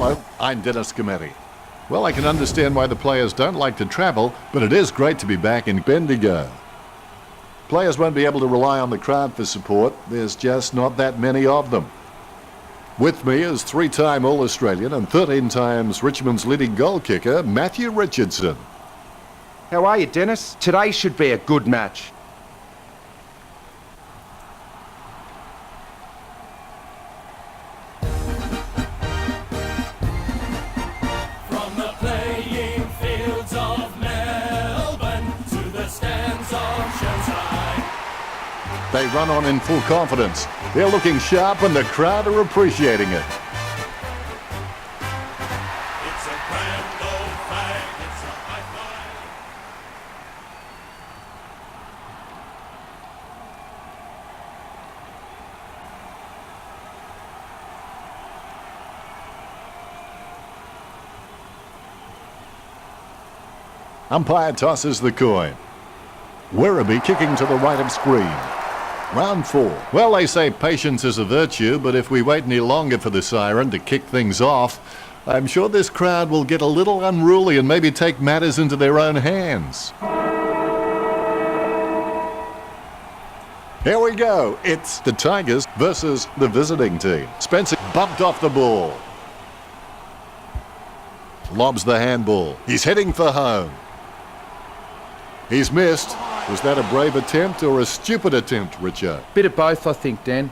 Hello, I'm Dennis Cometti. Well, I can understand why the players don't like to travel, but it is great to be back in Bendigo. Players won't be able to rely on the crowd for support. There's just not that many of them. With me is three-time All-Australian and 13 times Richmond's leading goal kicker, Matthew Richardson. How are you, Dennis? Today should be a good match. From the playing fields of Melbourne to the stands of Shenzhen. They run on in full confidence. They're looking sharp and the crowd are appreciating it. It's a grand old flag, it's a high flag. Umpire tosses the coin. Werribee kicking to the right of screen. Round 4. Well, they say patience is a virtue, but if we wait any longer for the siren to kick things off, I'm sure this crowd will get a little unruly and maybe take matters into their own hands. Here we go. It's the Tigers versus the visiting team. Spencer bumped off the ball. Lobs the handball. He's heading for home. He's missed. Was that a brave attempt or a stupid attempt, Richard? Bit of both, I think, Dan.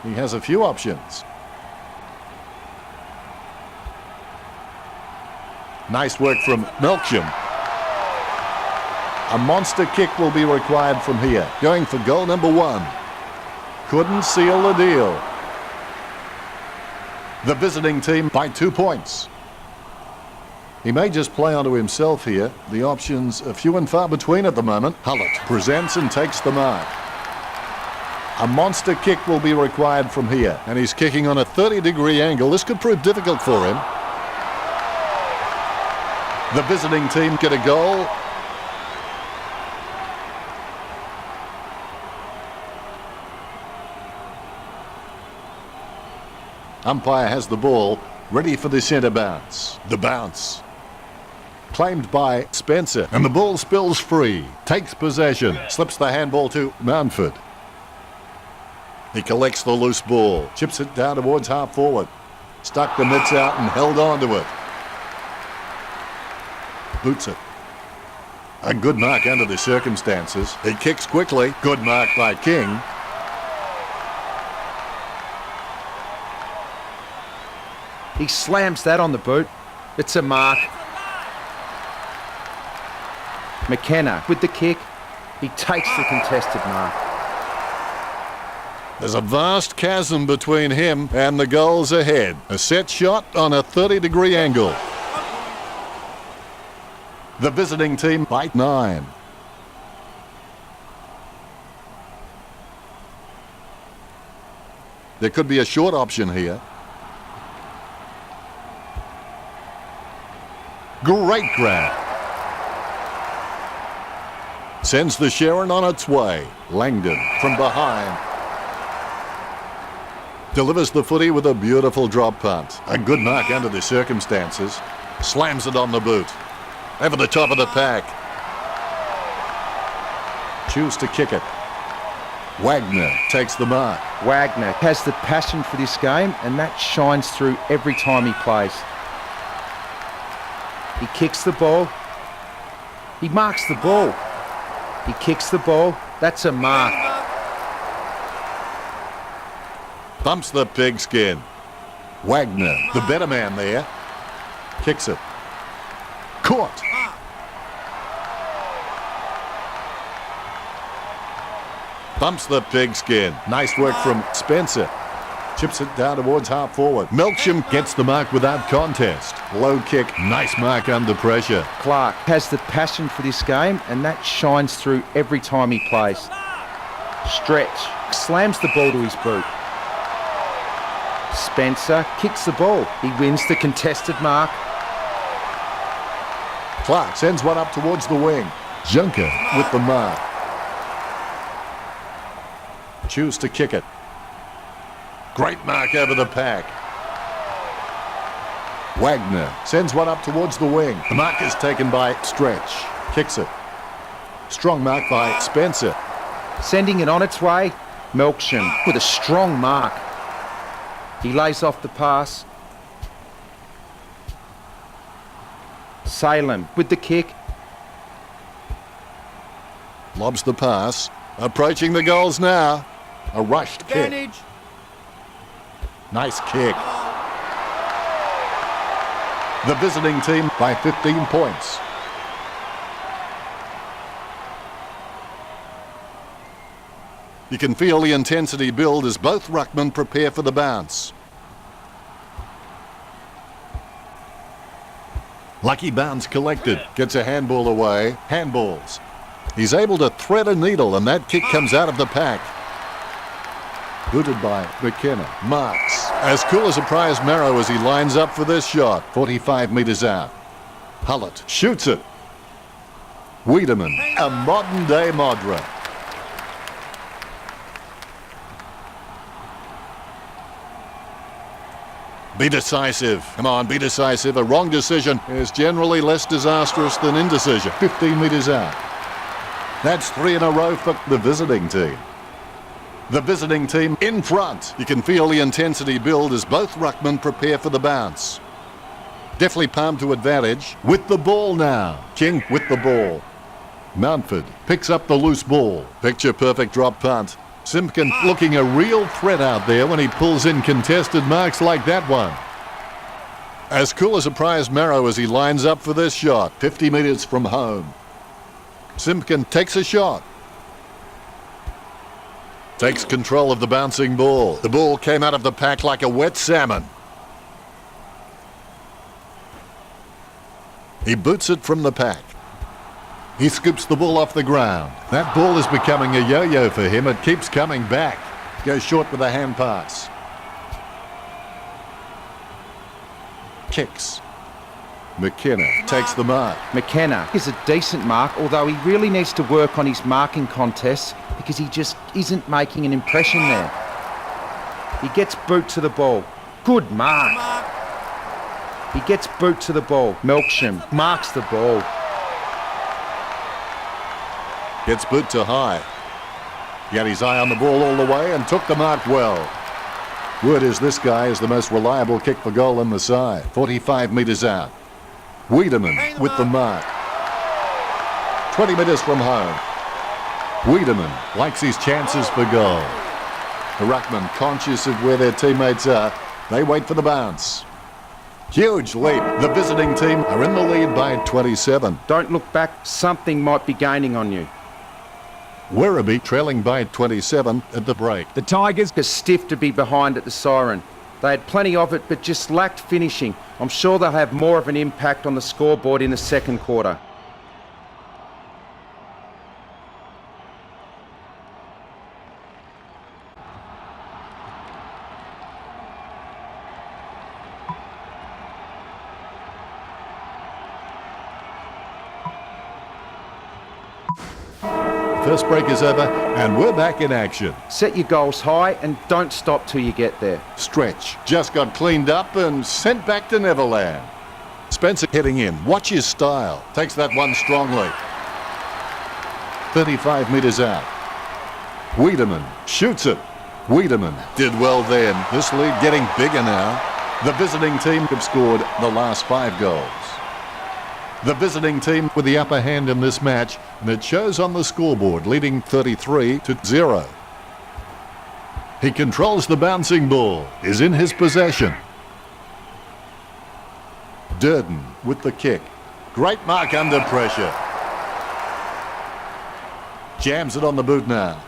He has a few options. Nice work from Melksham. A monster kick will be required from here. Going for goal number 1. Couldn't seal the deal. The visiting team by 2 points. He may just play onto himself here. The options are few and far between at the moment. Hullett presents and takes the mark. A monster kick will be required from here. And he's kicking on a 30-degree angle. This could prove difficult for him. The visiting team get a goal. Umpire has the ball, ready for the centre bounce. The bounce. Claimed by Spencer, and the ball spills free. Takes possession, slips the handball to Mountford. He collects the loose ball, chips it down towards half forward. Stuck the mitts out and held on to it. Boots it. A good mark under the circumstances. He kicks quickly. Good mark by King. He slams that on the boot. It's a mark. McKenna with the kick. He takes the contested mark. There's a vast chasm between him and the goals ahead. A set shot on a 30-degree angle. The visiting team by 9. There could be a short option here. Great grab. Sends the Sharon on its way. Langdon from behind. Delivers the footy with a beautiful drop punt. A good mark under the circumstances. Slams it on the boot. Over the top of the pack. Choose to kick it. Wagner takes the mark. Wagner has the passion for this game, and that shines through every time he plays. He kicks the ball. He marks the ball. He kicks the ball. That's a mark. Bumps the pigskin. Wagner, the better man there. Kicks it. Caught. Bumps the pigskin. Nice work from Spencer. Chips it down towards half forward. Melksham gets the mark without contest. Low kick. Nice mark under pressure. Clark has the passion for this game, and that shines through every time he plays. Stretch. Slams the ball to his boot. Spencer kicks the ball. He wins the contested mark. Clark sends one up towards the wing. Junker with the mark. choose to kick it. Great mark over the pack. Wagner sends one up towards the wing. The mark is taken by Stretch. Kicks it. Strong mark by Spencer. Sending it on its way, Melksham with a strong mark. He lays off the pass. Salem with the kick. Lobs the pass. Approaching the goals now. A rushed kick. Nice kick. The visiting team by 15 points. You can feel the intensity build as both ruckmen prepare for the bounce. Lucky bounce collected. Gets a handball away. Handballs. He's able to thread a needle and that kick comes out of the pack. Booted by McKenna. Marks. As cool as a prize marrow as he lines up for this shot. 45 metres out. Hullett shoots it. Wiedemann. A modern day Modra. Be decisive. Come on, be decisive. A wrong decision is generally less disastrous than indecision. 15 metres out. That's 3 in a row for the visiting team. The visiting team in front. You can feel the intensity build as both ruckmen prepare for the bounce. Definitely palmed to advantage. With the ball now. King with the ball. Mountford picks up the loose ball. Picture perfect drop punt. Simpkin looking a real threat out there when he pulls in contested marks like that one. As cool as a prize marrow as he lines up for this shot. 50 metres from home. Simpkin takes a shot. Takes control of the bouncing ball. The ball came out of the pack like a wet salmon. He boots it from the pack. He scoops the ball off the ground. That ball is becoming a yo-yo for him. It keeps coming back. Goes short with a hand pass. Kicks. McKenna takes the mark. McKenna is a decent mark, although he really needs to work on his marking contests because he just isn't making an impression there. He gets boot to the ball. Good mark. He gets boot to the ball. Melksham marks the ball. Gets boot to high. He had his eye on the ball all the way and took the mark well. Word is this guy is the most reliable kick for goal in the side. 45 metres out. Wiedemann with the mark. 20 metres from home. Wiedemann likes his chances for goal. The ruckman conscious of where their teammates are. They wait for the bounce. Huge leap. The visiting team are in the lead by 27. Don't look back. Something might be gaining on you. Werribee trailing by 27 at the break. The Tigers are stiff to be behind at the siren. They had plenty of it, but just lacked finishing. I'm sure they'll have more of an impact on the scoreboard in the second quarter. First break is over and we're back in action. Set your goals high and don't stop till you get there. Stretch just got cleaned up and sent back to Neverland. Spencer heading in. Watch his style. Takes that one strongly. 35 metres out. Wiedemann shoots it. Wiedemann did well then. This lead getting bigger now. The visiting team have scored the last 5 goals. The visiting team with the upper hand in this match, and it shows on the scoreboard, leading 33-0. He controls the bouncing ball, is in his possession. Durden with the kick. Great mark under pressure. Jams it on the boot now.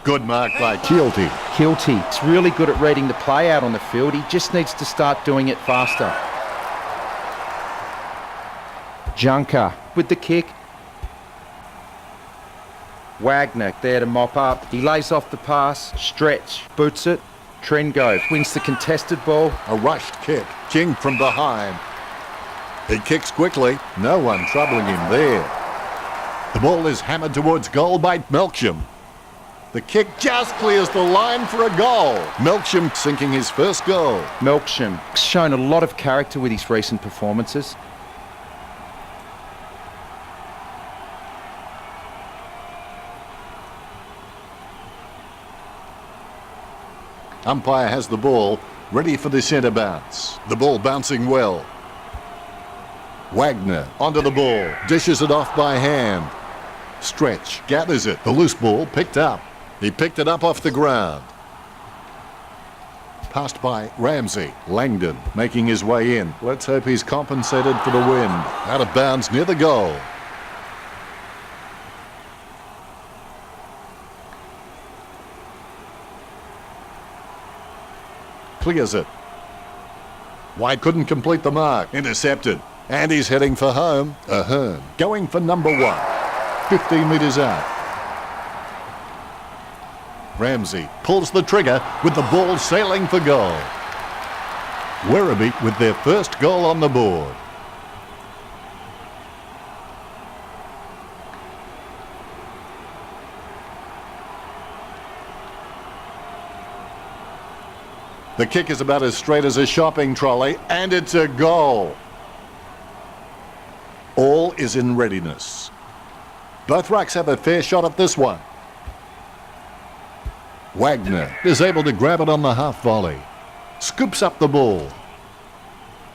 Good mark by Keelty. Keelty's really good at reading the play out on the field. He just needs to start doing it faster. Junker with the kick. Wagner there to mop up. He lays off the pass. Stretch boots it. Trengove wins the contested ball. A rushed kick. King from behind. He kicks quickly. No one troubling him there. The ball is hammered towards goal by Melksham. The kick just clears the line for a goal. Melksham sinking his first goal. Melksham shown a lot of character with his recent performances. Umpire has the ball, ready for the centre bounce. The ball bouncing well. Wagner onto the ball, dishes it off by hand. Stretch, gathers it. The loose ball picked up. He picked it up off the ground. Passed by Ramsey. Langdon making his way in. Let's hope he's compensated for the wind. Out of bounds near the goal. Clears it. White couldn't complete the mark. Intercepted. And he's heading for home. Ahern going for number 1. 15 metres out. Ramsey pulls the trigger with the ball sailing for goal. Werribee with their first goal on the board. The kick is about as straight as a shopping trolley, and it's a goal. All is in readiness. Both rucks have a fair shot at this one. Wagner is able to grab it on the half volley. Scoops up the ball.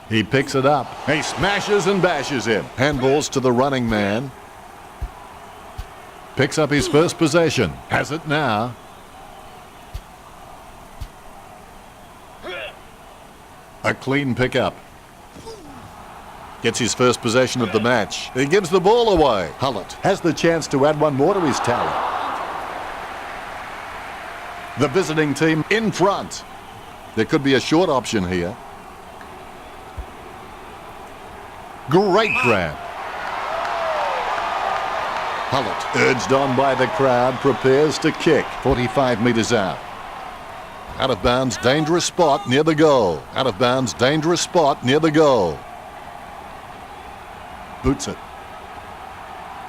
He picks it up. He smashes and bashes him. Handballs to the running man. Picks up his first possession. Has it now. A clean pickup. Gets his first possession of the match. He gives the ball away. Hullett has the chance to add one more to his tally. The visiting team in front. There could be a short option here. Great grab. Hullett, urged on by the crowd, prepares to kick. 45 metres out. Out of bounds, dangerous spot near the goal. Out of bounds, dangerous spot near the goal. Boots it.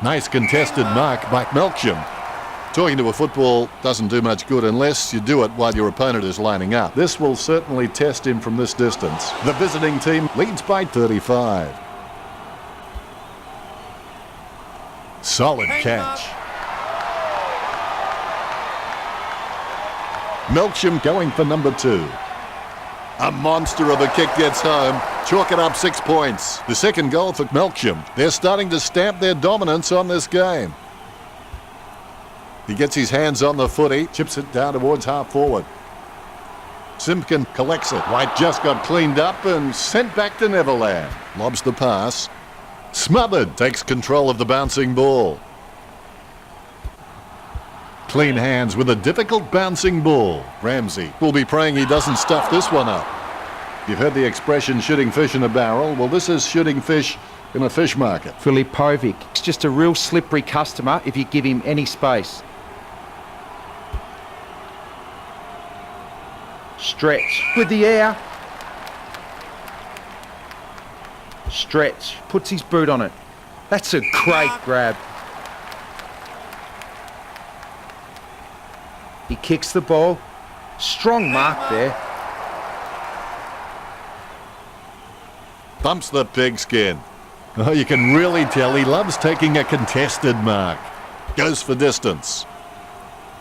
Nice contested mark by Melksham. Talking to a football doesn't do much good unless you do it while your opponent is lining up. This will certainly test him from this distance. The visiting team leads by 35. Solid catch. Melksham going for number 2. A monster of a kick gets home. Chalk it up 6 points. The second goal for Melksham. They're starting to stamp their dominance on this game. He gets his hands on the footy, chips it down towards half forward. Simpkin collects it. White just got cleaned up and sent back to Neverland. Lobs the pass. Smothered takes control of the bouncing ball. Clean hands with a difficult bouncing ball. Ramsey will be praying he doesn't stuff this one up. You've heard the expression shooting fish in a barrel. Well, this is shooting fish in a fish market. Filipovic, it's just a real slippery customer if you give him any space. Stretch with the air. Stretch, puts his boot on it. That's a great grab. He kicks the ball. Strong mark there. Thumps the pigskin. Oh, you can really tell he loves taking a contested mark. Goes for distance.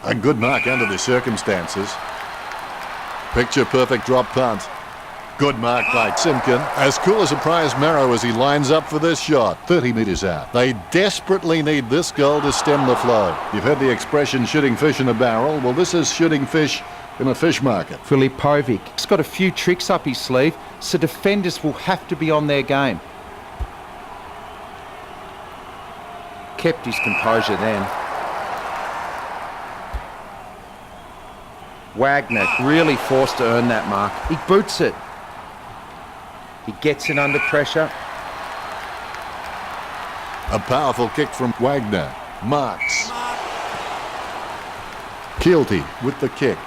A good mark under the circumstances. Picture perfect drop punt. Good mark by Simpkin. As cool as a prize marrow as he lines up for this shot. 30 metres out. They desperately need this goal to stem the flow. You've heard the expression shooting fish in a barrel. Well, this is shooting fish in a fish market. Filipovic, he's got a few tricks up his sleeve, so defenders will have to be on their game. Kept his composure then. Wagner really forced to earn that mark. He boots it. He gets it under pressure. A powerful kick from Wagner. Marks. Keelty with the kick.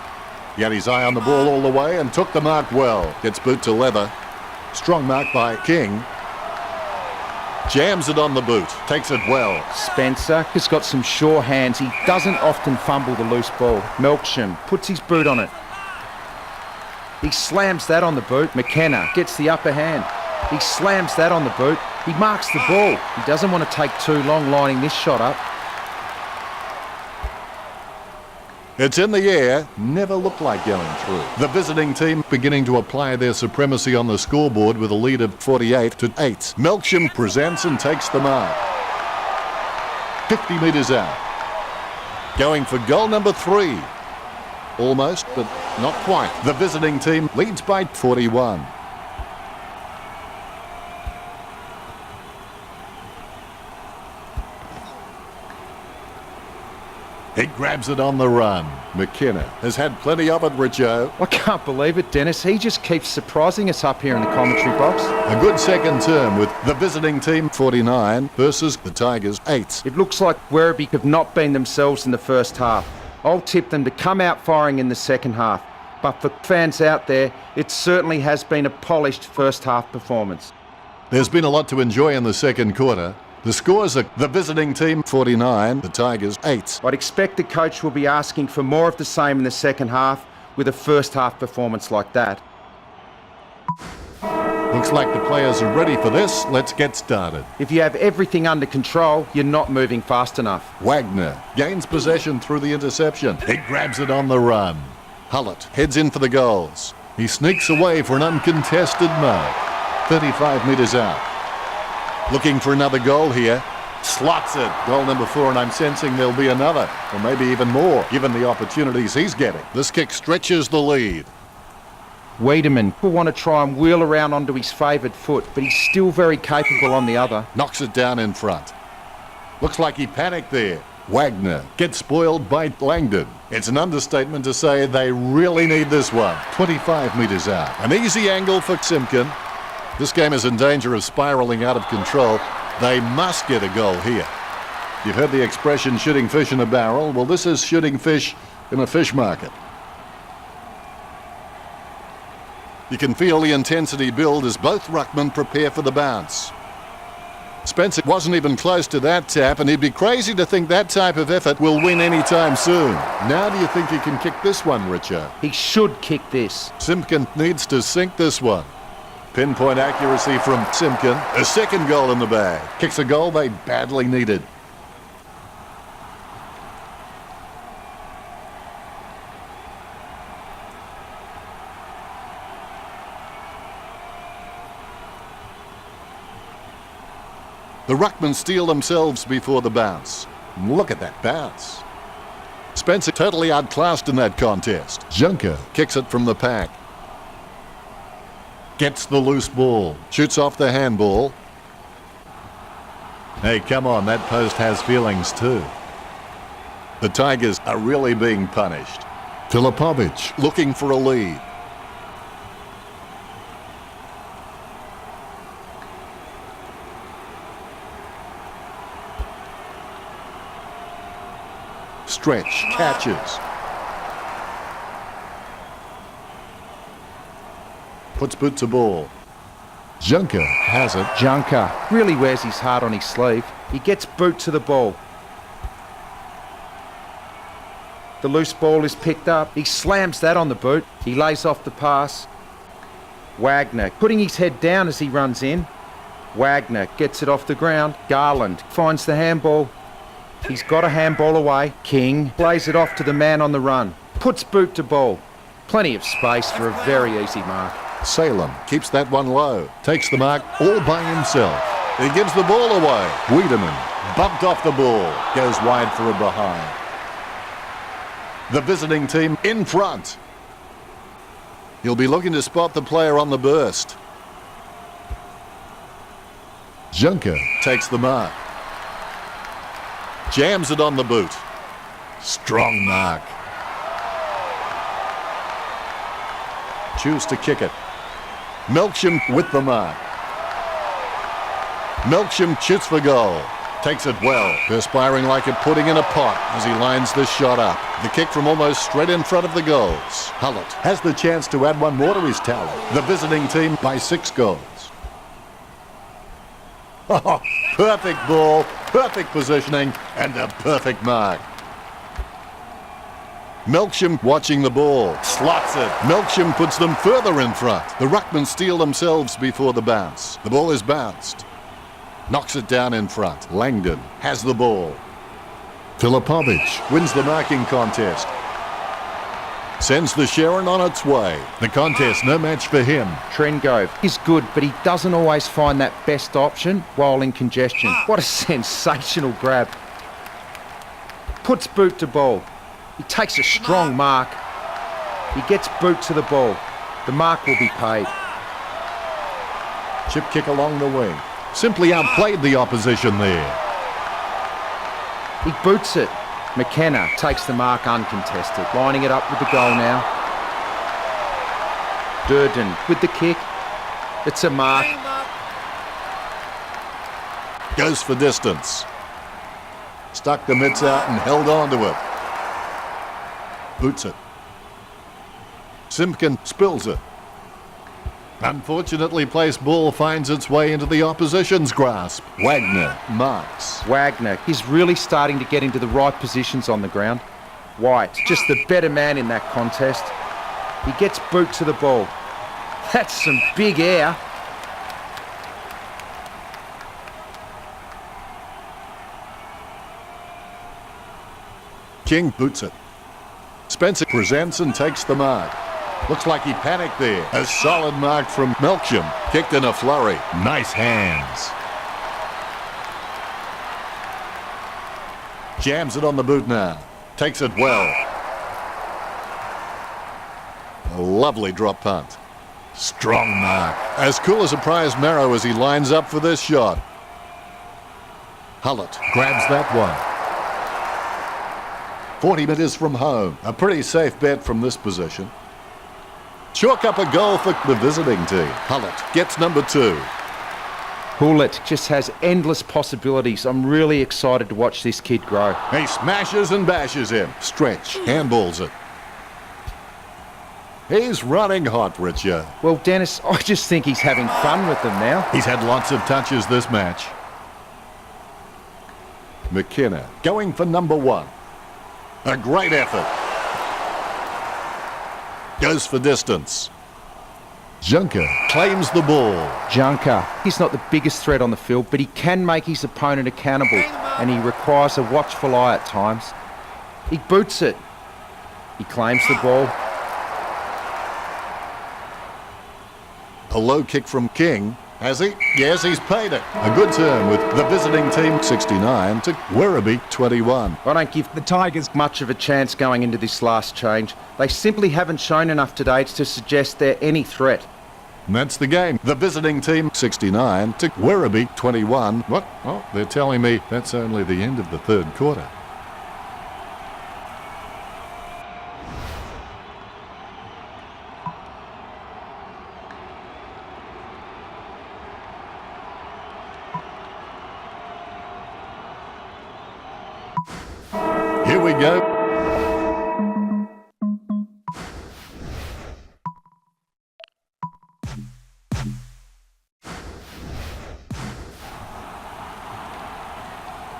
He had his eye on the ball all the way and took the mark well. Gets boot to leather. Strong mark by King. Jams it on the boot. Takes it well. Spencer has got some sure hands. He doesn't often fumble the loose ball. Melksham puts his boot on it. He slams that on the boot. McKenna gets the upper hand. He slams that on the boot. He marks the ball. He doesn't want to take too long lining this shot up. It's in the air, never looked like going through. The visiting team beginning to apply their supremacy on the scoreboard with a lead of 48-8. Melksham presents and takes the mark. 50 metres out. Going for goal number 3. Almost, but not quite. The visiting team leads by 41. He grabs it on the run. McKenna has had plenty of it, Richo. I can't believe it, Dennis. He just keeps surprising us up here in the commentary box. A good second term with the visiting team 49 versus the Tigers 8. It looks like Werribee have not been themselves in the first half. I'll tip them to come out firing in the second half. But for fans out there, it certainly has been a polished first half performance. There's been a lot to enjoy in the second quarter. The scores are the visiting team 49, the Tigers 8. I'd expect the coach will be asking for more of the same in the second half with a first half performance like that. Looks like the players are ready for this. Let's get started. If you have everything under control, you're not moving fast enough. Wagner gains possession through the interception. He grabs it on the run. Hullett heads in for the goals. He sneaks away for an uncontested mark. 35 metres out. Looking for another goal here. Slots it. Goal number 4, and I'm sensing there'll be another, or maybe even more, given the opportunities he's getting. This kick stretches the lead. Wiedemann will want to try and wheel around onto his favoured foot, but he's still very capable on the other. Knocks it down in front. Looks like he panicked there. Wagner gets spoiled by Langdon. It's an understatement to say they really need this one. 25 metres out. An easy angle for Simpkin. This game is in danger of spiralling out of control. They must get a goal here. You've heard the expression shooting fish in a barrel. Well, this is shooting fish in a fish market. You can feel the intensity build as both ruckmen prepare for the bounce. Spencer wasn't even close to that tap, and he'd be crazy to think that type of effort will win any time soon. Now do you think he can kick this one, Richard? He should kick this. Simpkin needs to sink this one. Pinpoint accuracy from Simpkin. A second goal in the bag. Kicks a goal they badly needed. The ruckmen steel themselves before the bounce. Look at that bounce. Spencer totally outclassed in that contest. Junker kicks it from the pack. Gets the loose ball. Shoots off the handball. Hey, come on, that post has feelings too. The Tigers are really being punished. Filipovic looking for a lead. Stretch, catches. Puts boot to ball. Junker has it. Junker really wears his heart on his sleeve. He gets boot to the ball. The loose ball is picked up. He slams that on the boot. He lays off the pass. Wagner putting his head down as he runs in. Wagner gets it off the ground. Garland finds the handball. He's got a handball away. King plays it off to the man on the run. Puts boot to ball. Plenty of space for a very easy mark. Salem keeps that one low. Takes the mark all by himself. He gives the ball away. Wiedemann bumped off the ball. Goes wide for a behind. The visiting team in front. He'll be looking to spot the player on the burst. Junker takes the mark. Jams it on the boot. Strong mark. Choose to kick it. Melksham with the mark. Melksham shoots for goal. Takes it well. Perspiring like a pudding in a pot as he lines this shot up. The kick from almost straight in front of the goals. Hullett has the chance to add one more to his tally. The visiting team by 6 goals. Perfect ball, perfect positioning, and a perfect mark. Melksham watching the ball, slots it. Melksham puts them further in front. The ruckmen steal themselves before the bounce. The ball is bounced. Knocks it down in front. Langdon has the ball. Filipovic wins the marking contest. Sends the Sharon on its way. The contest, no match for him. Trengove is good, but he doesn't always find that best option while in congestion. What a sensational grab. Puts boot to ball. He takes a strong mark. He gets boot to the ball. The mark will be paid. Chip kick along the wing. Simply outplayed the opposition there. He boots it. McKenna takes the mark uncontested, lining it up with the goal now. Durden with the kick. It's a mark. Goes for distance. Stuck the mitts out and held on to it. Boots it. Simpkin spills it. Unfortunately placed ball finds its way into the opposition's grasp. Wagner marks. Wagner, he's really starting to get into the right positions on the ground. White, just the better man in that contest. He gets boot to the ball. That's some big air. King boots it. Spencer presents and takes the mark. Looks like he panicked there. A solid mark from Melksham. Kicked in a flurry. Nice hands. Jams it on the boot now. Takes it well. A lovely drop punt. Strong mark. As cool as a prize marrow as he lines up for this shot. Hullett grabs that one. 40 metres from home. A pretty safe bet from this position. Chalk up a goal for the visiting team. Hullett gets number 2. Hullett just has endless possibilities. I'm really excited to watch this kid grow. He smashes and bashes him. Stretch. Handballs it. He's running hot, Richard. Well, Dennis, I just think he's having fun with them now. He's had lots of touches this match. McKenna going for number 1. A great effort. Goes for distance. Junker claims the ball. Junker, he's not the biggest threat on the field, but he can make his opponent accountable, and he requires a watchful eye at times. He boots it. He claims the ball. A low kick from King. Has he? Yes, he's paid it. A good turn with the visiting team 69 to Werribee 21. I don't give the Tigers much of a chance going into this last change. They simply haven't shown enough today to suggest they're any threat. And that's the game. The visiting team 69 to Werribee 21. What? Oh, they're telling me that's only the end of the third quarter. Here we go.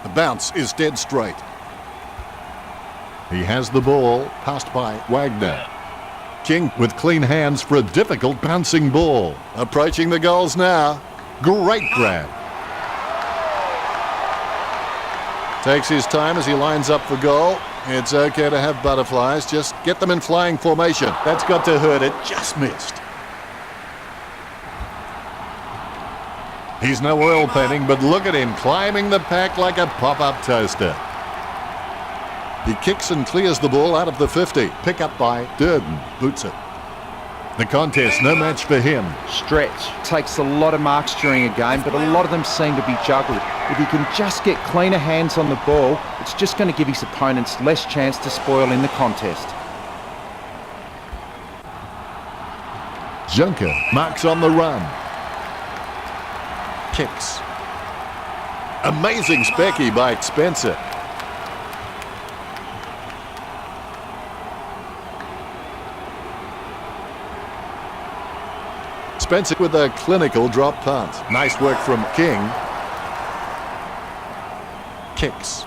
The bounce is dead straight. He has the ball, passed by Wagner. King with clean hands for a difficult bouncing ball. Approaching the goals now. Great grab. Takes his time as he lines up for goal. It's okay to have butterflies, just get them in flying formation. That's got to hurt it, just missed. He's no oil painting, but look at him climbing the pack like a pop-up toaster. He kicks and clears the ball out of the 50. Pick up by Durden, boots it. The contest, no match for him. Stretch takes a lot of marks during a game, but a lot of them seem to be juggled. If he can just get cleaner hands on the ball, it's just going to give his opponents less chance to spoil in the contest. Junker marks on the run. Kicks. Amazing specky by Spencer. Spencer with a clinical drop punt. Nice work from King. kicks.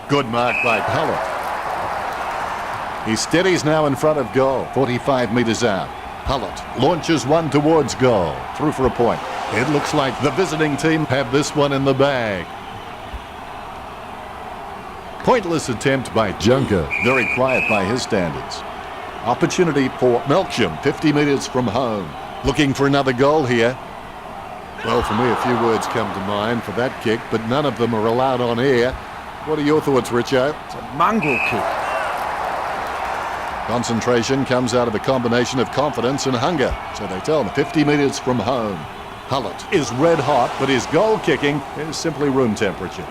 Good mark by Hallett. He steadies now in front of goal, 45 metres out. Hallett launches one towards goal, through for a point. It looks like the visiting team have this one in the bag. Pointless attempt by Junker, very quiet by his standards. Opportunity for Melksham, 50 metres from home. Looking for another goal here. Well, for me, a few words come to mind for that kick, but none of them are allowed on air. What are your thoughts, Richo? It's a mongrel kick. Concentration comes out of a combination of confidence and hunger. So they tell him 50 metres from home. Hallett is red hot, but his goal kicking is simply room temperature.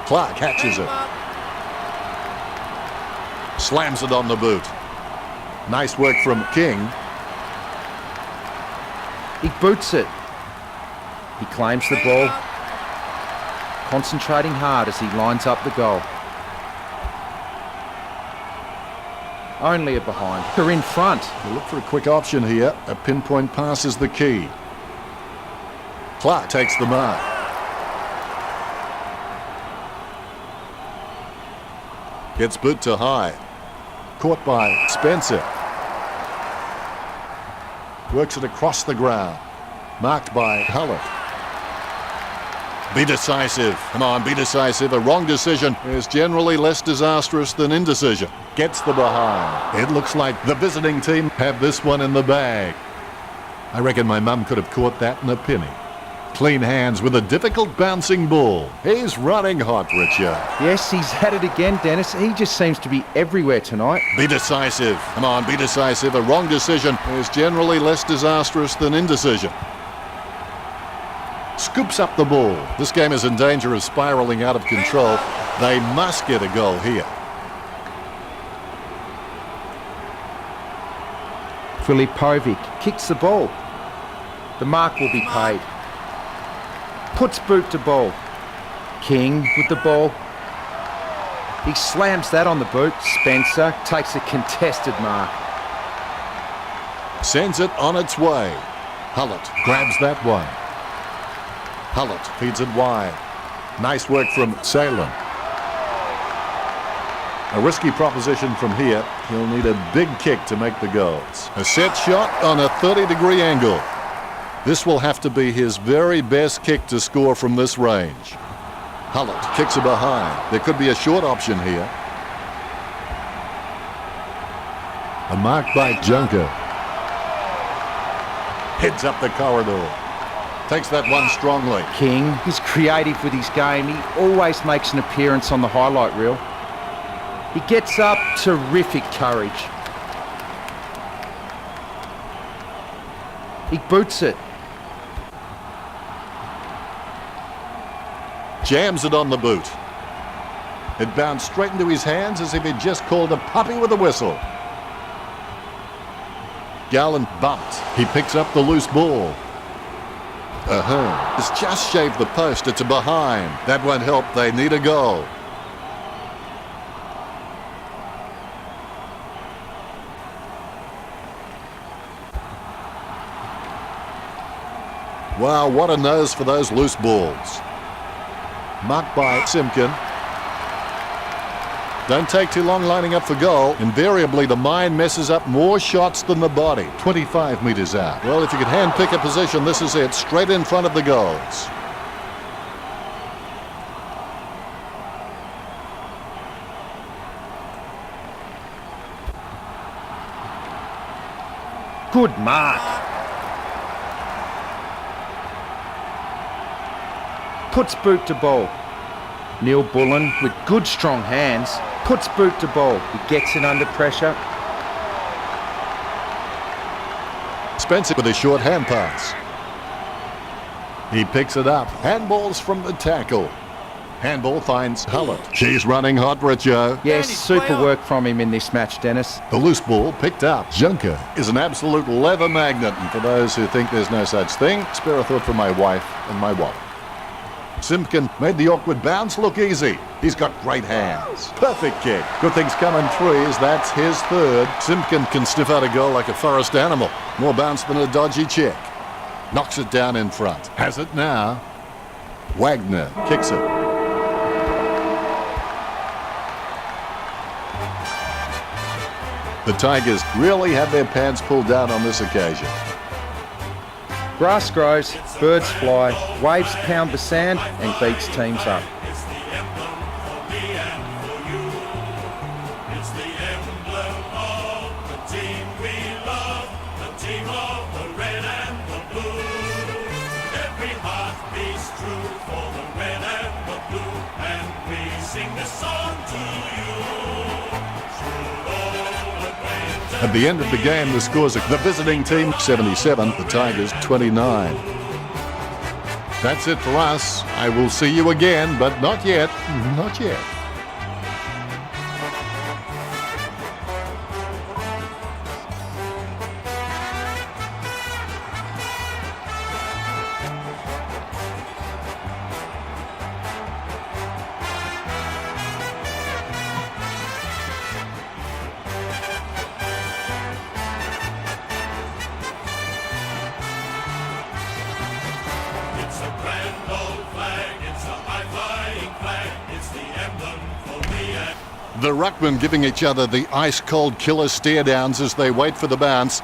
Clark catches it. Slams it on the boot. Nice work from King. He boots it. He claims the ball, concentrating hard as he lines up the goal. Only a behind. They're in front. We'll look for a quick option here. A pinpoint pass is the key. Clark takes the mark. Gets boot to high. Caught by Spencer. Works it across the ground. Marked by Hallett. Be decisive. Come on, be decisive. A wrong decision is generally less disastrous than indecision. Gets the behind. It looks like the visiting team have this one in the bag. I reckon my mum could have caught that in a penny. Clean hands with a difficult bouncing ball. He's running hot, Richard. Yes, he's had it again, Dennis. He just seems to be everywhere tonight. Be decisive. Come on, be decisive. A wrong decision is generally less disastrous than indecision. Scoops up the ball. This game is in danger of spiralling out of control. They must get a goal here. Filipovic kicks the ball. The mark will be paid. Puts boot to ball. King with the ball. He slams that on the boot. Spencer takes a contested mark. Sends it on its way. Hallett grabs that one. Hallett feeds it wide. Nice work from Salem. A risky proposition from here. He'll need a big kick to make the goals. A set shot on a 30-degree angle. This will have to be his very best kick to score from this range. Hallett kicks it behind. There could be a short option here. A mark by Junker. Heads up the corridor. Takes that one strongly. King is creative with his game. He always makes an appearance on the highlight reel. He gets up, terrific courage. He boots it. Jams it on the boot. It bounced straight into his hands as if he'd just called a puppy with a whistle. Gallen bumped. He picks up the loose ball. It's just shaved the post. It's a behind. That won't help. They need a goal. Wow, what a nose for those loose balls. Marked by Simpkin. Don't take too long lining up for goal. Invariably, the mind messes up more shots than the body. 25 metres out. Well, if you could hand-pick a position, this is it. Straight in front of the goals. Good mark. Puts boot to ball. Neil Bullen with good strong hands. Puts boot to ball. He gets it under pressure. Spencer with a short hand pass. He picks it up. Handballs from the tackle. Handball finds Hallett. She's running hot, Richo. Yes, super work from him in this match, Dennis. The loose ball picked up. Junker is an absolute leather magnet. And for those who think there's no such thing, spare a thought for my wife and my wallet. Simpkin made the awkward bounce look easy. He's got great hands. Perfect kick. Good things come in threes. That's his third. Simpkin can sniff out a goal like a forest animal. More bounce than a dodgy check. Knocks it down in front. Has it now. Wagner kicks it. The Tigers really had their pants pulled down on this occasion. Grass grows, birds fly, waves pound the sand and beats teams up. It's the emblem for me and for you. It's the emblem of the team we love, the team of the red and the blue. Every heart beats true for the red and the blue, and we sing this song to you. At the end of the game, the scores are the visiting team 77, the Tigers 29. That's it for us. I will see you again, but not yet. Not yet. It's a grand old flag, it's a high-flying flag, it's the emblem for me and The ruckmen giving each other the ice-cold killer stare-downs as they wait for the bounce.